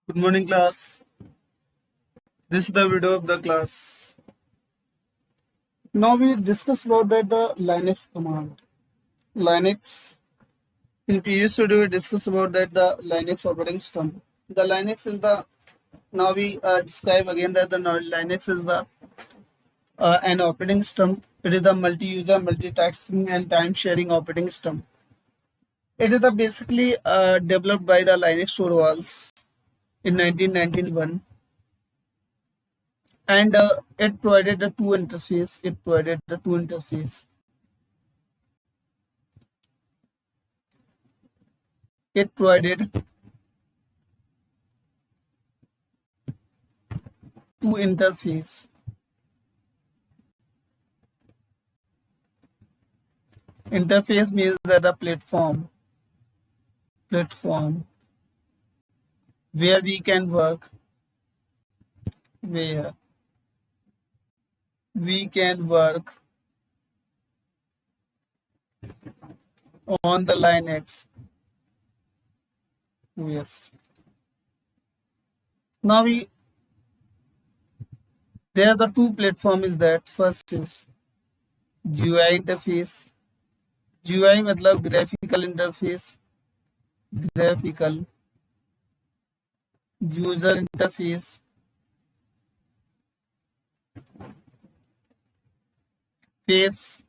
Good morning, class. This is the video of the class. Now we discuss about that the Linux command. Linux. In previous video we discussed about that the Linux operating system. The Linux is the now we describe again that the Linux is the an operating system. It is the multi-user, multitasking, and time-sharing operating system. It is the basically developed by the Linux Torvalds in 1991, and it provided the two interface. It provided the two interface. It provided two interface. Interface means that the platform where we can work, where we can work on the Linux. Yes. Now there are the two platforms that first is GUI interface. GUI मतलब graphical interface, graphical user interface. Face.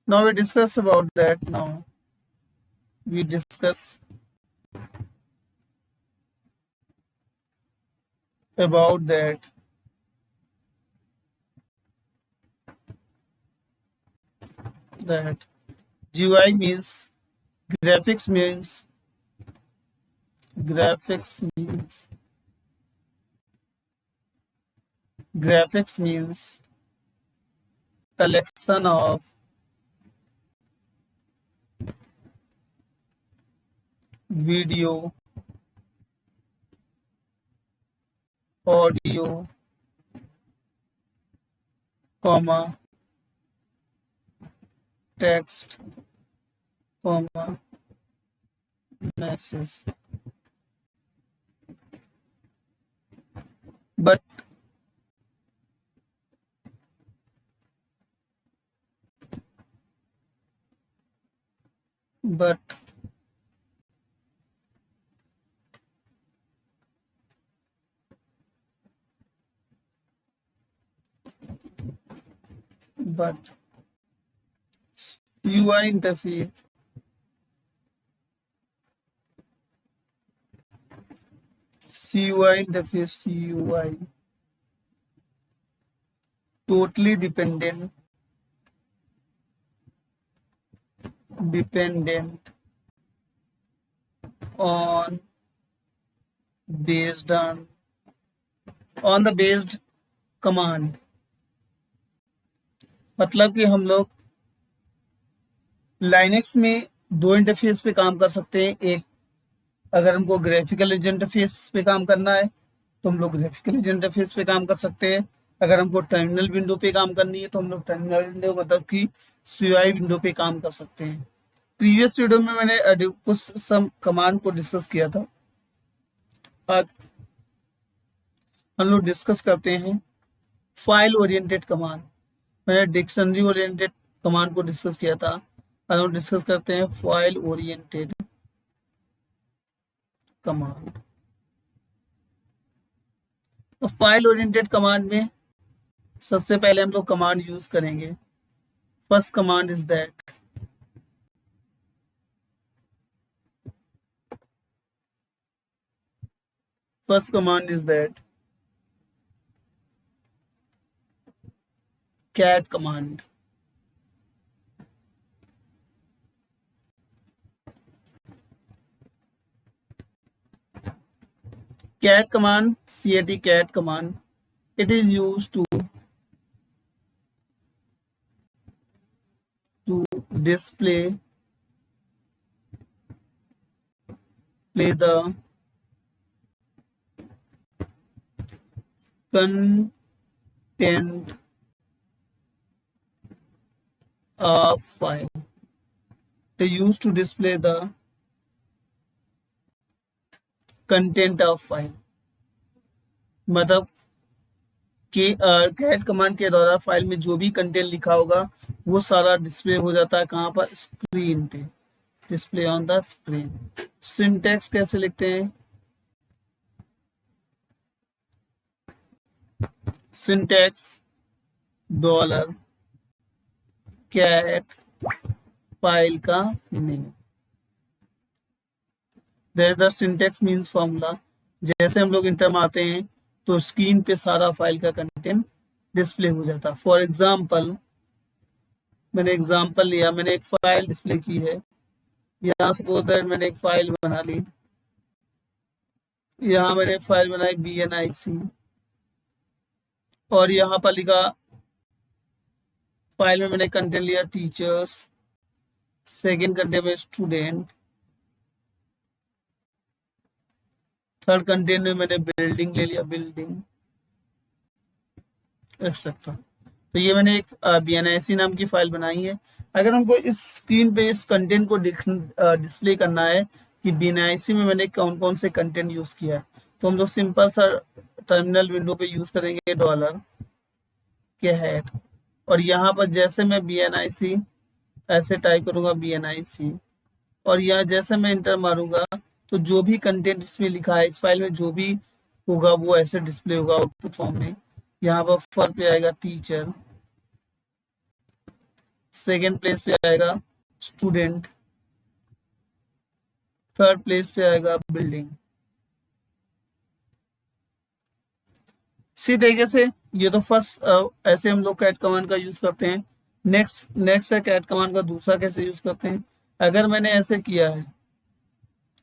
Now we discuss about that. Now we discuss about that that GUI means graphics means graphics means graphics means collection of video, audio, comma, text, comma, message. But but but UI interface CUI interface CUI totally dependent on based on the based command. मतलब कि हम लोग Linux में दो interface पे काम कर सकते हैं। एक अगर हमको ग्राफिकल इंटरफेस पे काम करना है तो हम लोग ग्राफिकल इंटरफेस पे काम कर सकते हैं। अगर हमको टर्मिनल विंडो पे काम करनी है तो हम लोग टर्मिनल विंडो मतलब कि सीआई विंडो पे काम कर सकते हैं। प्रीवियस वीडियो में मैंने कुछ सम कमांड को डिस्कस किया था। आज हम लोग डिस्कस करते हैं फाइल ओरिएंटेड कमांड। मैंने डिक्शनरी ओरिएंटेड कमांड को डिस्कस किया था। आज हम डिस्कस करते हैं फाइल ओरिएंटेड कमांड। तो फाइल ओरिएंटेड कमांड में सबसे पहले हम लोग कमांड यूज करेंगे। First command is that first command is that cat command. Cat command, cat command, it is used to display the content of file. They used to display the content of file, मतलब कि cat command के द्वारा file में जो भी content लिखा होगा वो सारा डिस्प्ले हो जाता है कहाँ पर, स्क्रीन पे, display on the screen. Syntax कैसे लिखते हैं, सिंटैक्स डॉलर कैट फाइल का name, that's the syntax means formula. जैसे हम लोग इंटर मारते हैं तो स्क्रीन पे सारा फाइल का कंटेंट डिस्प्ले हो जाता है। फॉर एग्जांपल, मैंने एग्जांपल लिया, मैंने एक फाइल डिस्प्ले की है, यहाँ सपोज दैट मैंने एक फाइल बना ली, यहाँ मैंने फाइल बनाई BNIC, और यहाँ पर लिखा, फाइल में मैंने कंटेंट लिया टीचर्स, सेकेंड कंटेंट में स्टूडेंट, थर्ड कंटेंट में मैंने बिल्डिंग ले लिया, बिल्डिंग एक्सेट्रा। तो ये मैंने एक BNIC नाम की फाइल बनाई है। अगर हमको इस स्क्रीन पे इस कंटेंट को डिस्प्ले करना है कि BNIC में मैंने कौन कौन से कंटेंट यूज किया है, तो हम लोग सिंपल सा टर्मिनल विंडो पे यूज करेंगे डॉलर कैट, और यहाँ पर जैसे मैं BNIC ऐसे टाइप करूंगा BNIC, और यहाँ जैसे मैं इंटर मारूंगा तो जो भी कंटेंट इसमें लिखा है इस फाइल में जो भी होगा वो ऐसे डिस्प्ले होगा आउटपुट फॉर्म में। यहाँ पर फर्स्ट पे आएगा टीचर, सेकेंड प्लेस पे आएगा स्टूडेंट, थर्ड प्लेस पे आएगा बिल्डिंग। इसी तरीके से ये तो फर्स्ट ऐसे हम लोग कैट कमांड का यूज करते हैं। नेक्स्ट है कैट कमांड का दूसरा कैसे यूज करते हैं। अगर मैंने ऐसे किया है,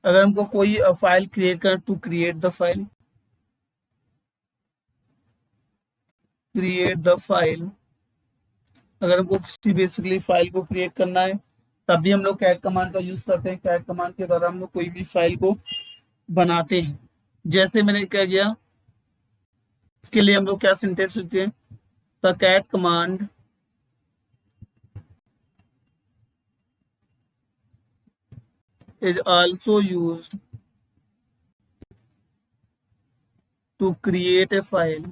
अगर हमको कोई फाइल क्रिएट कर, to create the file, create the file, अगर हमको किसी बेसिकली फाइल को क्रिएट करना है तब भी हम लोग कैट कमांड का यूज करते हैं। कैट कमांड के द्वारा हम लोग कोई भी फाइल को बनाते हैं। जैसे मैंने क्या किया, इसके लिए हम लोग क्या सिंटेक्स लिखते हैं, the cat command is also used to create a file,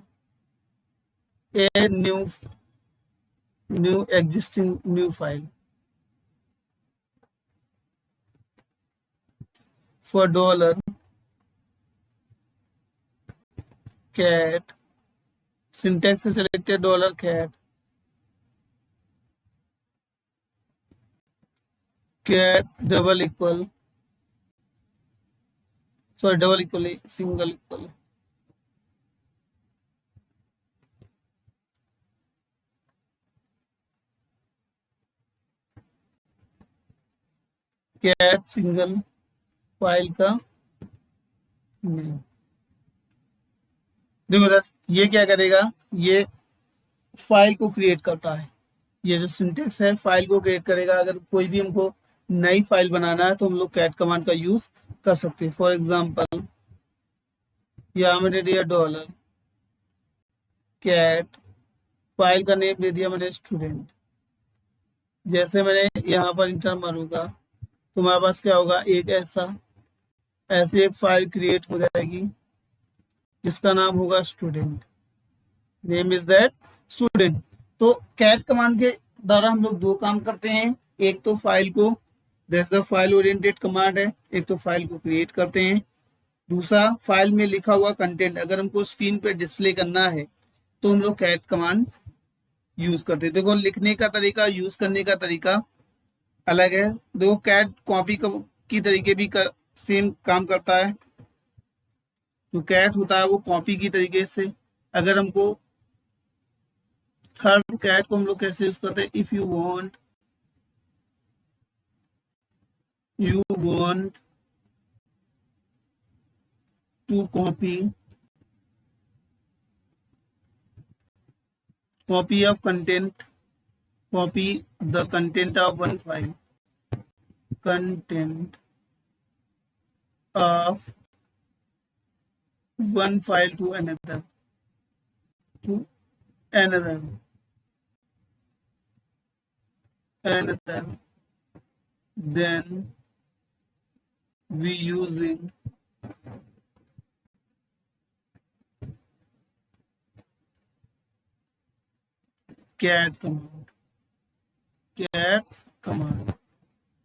a new existing new file, for dollar cat, syntax is selected dollar cat double equal, sorry double equal single equal, cat single file का name. देखो sir ये क्या करेगा, ये file को create करता है, ये जो सिंटेक्स है फाइल को क्रिएट करेगा। अगर कोई भी हमको नई फाइल बनाना है तो हम लोग कैट कमांड का यूज कर सकते हैं। फॉर एग्जांपल यहाँ मैंने दिया डॉलर कैट, फाइल का नेम दे दिया मैंने स्टूडेंट। जैसे मैंने यहाँ पर इंटर मारूंगा तो हमारे पास क्या होगा, एक ऐसे एक फाइल क्रिएट हो जाएगी जिसका नाम होगा student, name is that student. तो कैट कमांड के द्वारा हम लोग दो काम करते हैं, एक तो फाइल को, that's the file oriented command है, एक तो फाइल को क्रिएट करते हैं, दूसरा फाइल में लिखा हुआ कंटेंट अगर हमको स्क्रीन पे डिस्प्ले करना है तो हम लोग कैट कमांड यूज करते हैं। देखो लिखने का तरीका, यूज करने का तरीका अलग है। देखो कैट कॉपी की तरीके भी सेम काम करता है। तो कैट होता है वो कॉपी की तरीके से। अगर हमको थर्ड कैट को हम लोग कैसे यूज करते हैं, if you want to copy of content, copy the content of one file, content of one file to another, then we using cat command, cat command,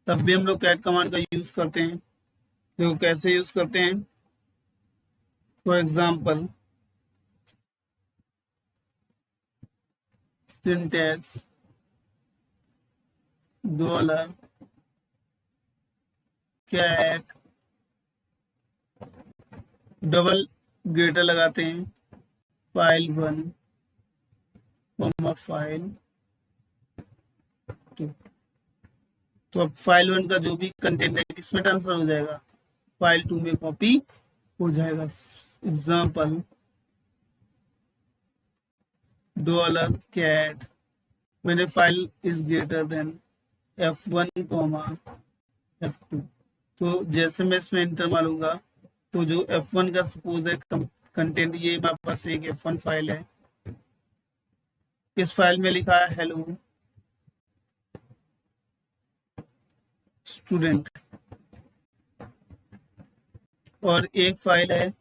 तब भी हम लोग कैट कमांड का यूज करते हैं। देखो कैसे यूज करते हैं। For example syntax dollar cat double greater लगाते हैं फाइल 1 फाइल 2। तो अब फाइल 1 का जो भी कंटेंट है किसमें ट्रांसफर हो जाएगा, फाइल 2 में कॉपी हो जाएगा। Example dollar cat when a file is greater than f1 f2। तो जैसे मैं इसमें एंटर मारूंगा तो जो f1 का सपोज है कंटेंट, ये मेरे पास एक f1 फाइल है, इस फाइल में लिखा है हेलो स्टूडेंट, और एक फाइल है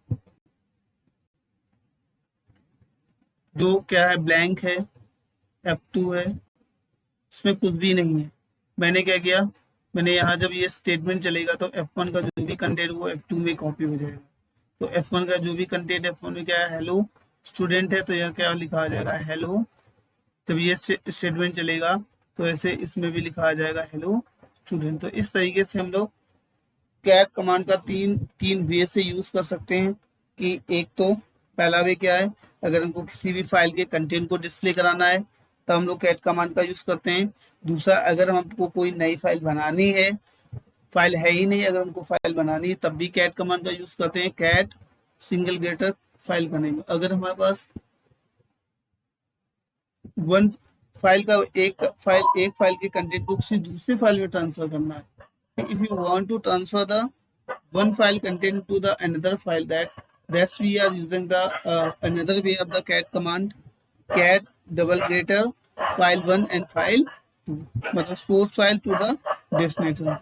जो क्या है, ब्लैंक है, f2 है, इसमें कुछ भी नहीं है। मैंने क्या किया, मैंने यहाँ जब ये स्टेटमेंट चलेगा तो f1 का जो भी कंटेंट वो f2 में कॉपी हो जाएगा। तो f1 का जो भी कंटेंट f1 में क्या है, हेलो स्टूडेंट है, तो यह क्या लिखा आ जाएगा, हेलो। जब ये स्टेटमेंट चलेगा तो ऐसे इसमें भी लिखा आ जाएगा हेलो स्टूडेंट। तो इस तरीके से हम लोग कैट कमांड का तीन वे से यूज कर सकते हैं। कि एक तो पहला वे क्या है, अगर हमको किसी भी फाइल के कंटेंट को डिस्प्ले कराना है तो हम लोग कैट कमांड का यूज करते हैं। दूसरा, अगर हमको कोई नई फाइल बनानी है, फाइल है ही नहीं, अगर हमको फाइल बनानी है तब भी कैट कमांड का यूज करते हैं, कैट सिंगल ग्रेटर फाइल बनेगा। अगर हमारे पास वन फाइल का एक फाइल के कंटेंट को किसी दूसरे फाइल में ट्रांसफर करना है, if you want to transfer the one file content to the another file, that's we are using the another way of the cat command, cat double greater file 1 and file 2, मतलब source file to the destination.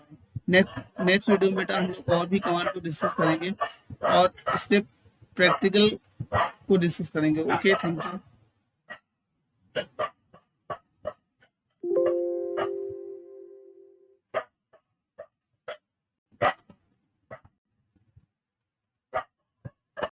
Next video में हम लोग और भी command को discuss करेंगे और इसके प्रैक्टिकल को डिस्कस करेंगे। Okay, thank you.